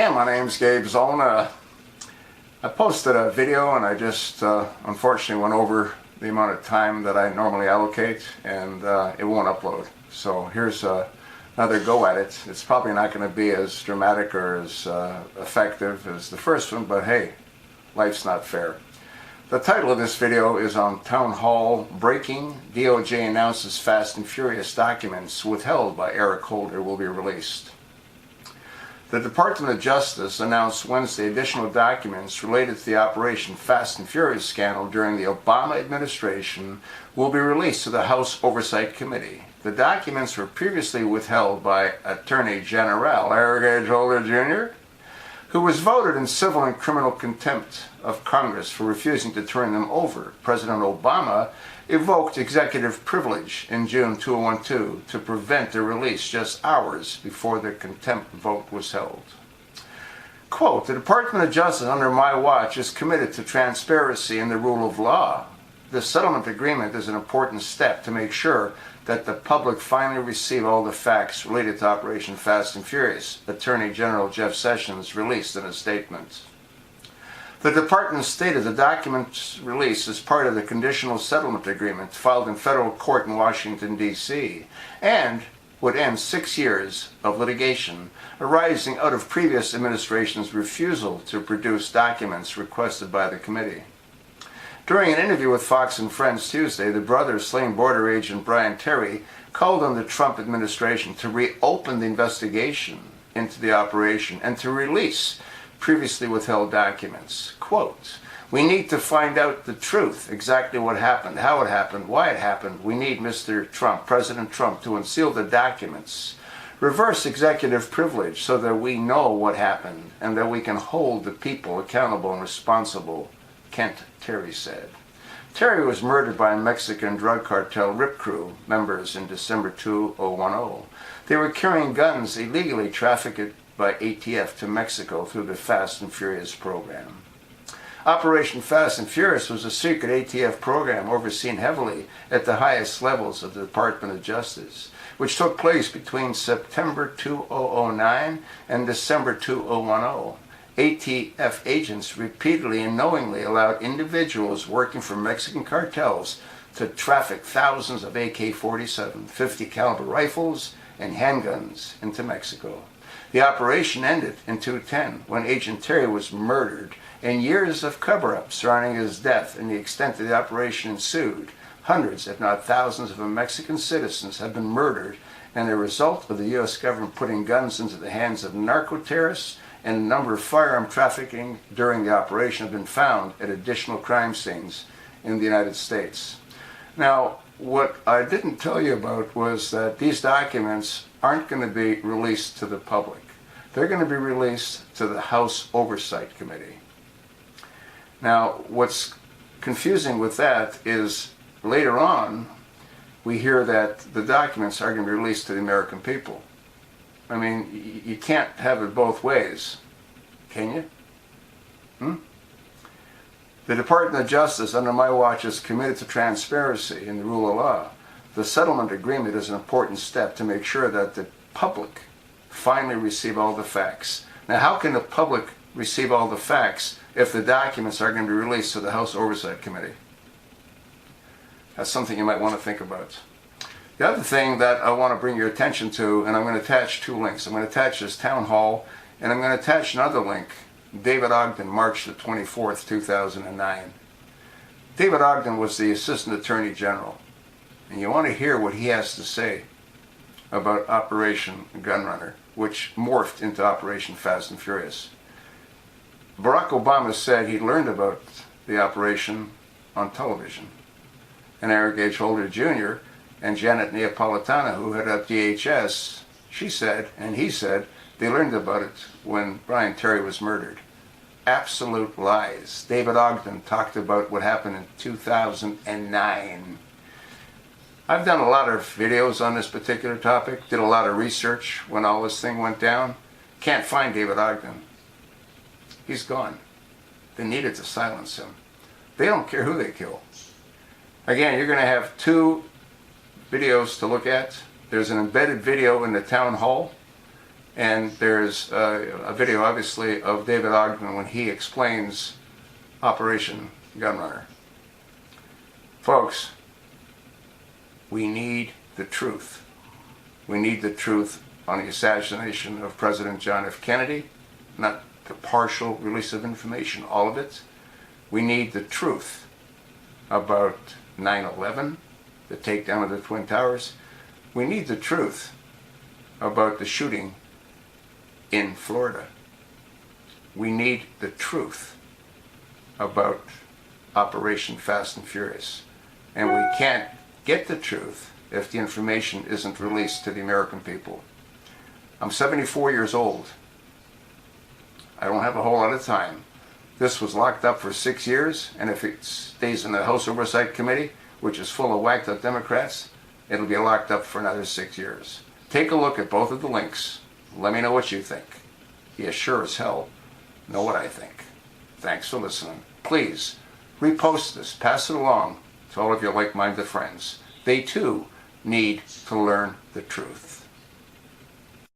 again, my name's Gabe Zolna. I posted a video and I just unfortunately went over the amount of time that I normally allocate, and it won't upload. So here's another go at it. It's probably not going to be as dramatic or as effective as the first one, but hey, life's not fair. The title of this video is on Town Hall Breaking. DOJ announces Fast and Furious documents withheld by Eric Holder will be released. The Department of Justice announced Wednesday additional documents related to the Operation Fast and Furious scandal during the Obama administration will be released to the House Oversight Committee. The documents were previously withheld by Attorney General Eric Holder Jr., who was voted in civil and criminal contempt of Congress for refusing to turn them over. President Obama evoked executive privilege in June 2012 to prevent their release just hours before the contempt vote was held. Quote, "The Department of Justice under my watch is committed to transparency and the rule of law. This settlement agreement is an important step to make sure that the public finally receive all the facts related to Operation Fast and Furious," Attorney General Jeff Sessions released in a statement. The department stated the document's release is part of the conditional settlement agreement filed in federal court in Washington, D.C., and would end 6 years of litigation arising out of previous administration's refusal to produce documents requested by the committee. During an interview with Fox and Friends Tuesday, the brother of slain border agent Brian Terry called on the Trump administration to reopen the investigation into the operation and to release previously withheld documents. Quote, "We need to find out the truth, exactly what happened, how it happened, why it happened. We need Mr. Trump, President Trump, to unseal the documents, reverse executive privilege so that we know what happened and that we can hold the people accountable and responsible," Kent Terry said. Terry was murdered by Mexican drug cartel Rip Crew members in December 2010. They were carrying guns illegally trafficked by ATF to Mexico through the Fast and Furious program. Operation Fast and Furious was a secret ATF program overseen heavily at the highest levels of the Department of Justice, which took place between September 2009 and December 2010. ATF agents repeatedly and knowingly allowed individuals working for Mexican cartels to traffic thousands of AK-47, 50 caliber rifles, and handguns into Mexico. The operation ended in 2010 when Agent Terry was murdered, and years of cover-up surrounding his death and the extent of the operation ensued. Hundreds, if not thousands, of Mexican citizens have been murdered, and the result of the U.S. government putting guns into the hands of narco-terrorists and a number of firearm trafficking during the operation have been found at additional crime scenes in the United States. Now, what I didn't tell you about was that these documents aren't going to be released to the public. They're going to be released to the House Oversight Committee. Now, what's confusing with that is later on, we hear that the documents are going to be released to the American people. I mean, you can't have it both ways, can you? The Department of Justice, under my watch, is committed to transparency and the rule of law. The settlement agreement is an important step to make sure that the public finally receive all the facts. Now, how can the public receive all the facts if the documents are going to be released to the House Oversight Committee? That's something you might want to think about. The other thing that I want to bring your attention to, and I'm going to attach two links. I'm going to attach this town hall, and I'm going to attach another link. David Ogden, March the 24th, 2009. David Ogden was the Assistant Attorney General, and you want to hear what he has to say about Operation Gunrunner, which morphed into Operation Fast and Furious. Barack Obama said he learned about the operation on television, and Eric H. Holder Jr. and Janet Neapolitano, who headed up DHS, she said, and he said, they learned about it when Brian Terry was murdered. Absolute lies. David Ogden talked about what happened in 2009. I've done a lot of videos on this particular topic, did a lot of research when all this thing went down. Can't find David Ogden. He's gone. They needed to silence him. They don't care who they kill. Again, you're going to have two videos to look at. There's an embedded video in the town hall And there's a video, obviously, of David Ogden when he explains Operation Gunrunner. Folks, we need the truth. We need the truth on the assassination of President John F. Kennedy, not the partial release of information, all of it. We need the truth about 9/11, the takedown of the Twin Towers. We need the truth about the shooting in Florida. We need the truth about Operation Fast and Furious. And we can't get the truth if the information isn't released to the American people. I'm 74 years old. I don't have a whole lot of time. This was locked up for 6 years, and if it stays in the House Oversight Committee, which is full of whacked up Democrats, it'll be locked up for another 6 years. Take a look at both of the links. Let me know what you think. You sure as hell know what I think. Thanks for listening. Please, repost this. Pass it along to all of your like-minded friends. They too need to learn the truth.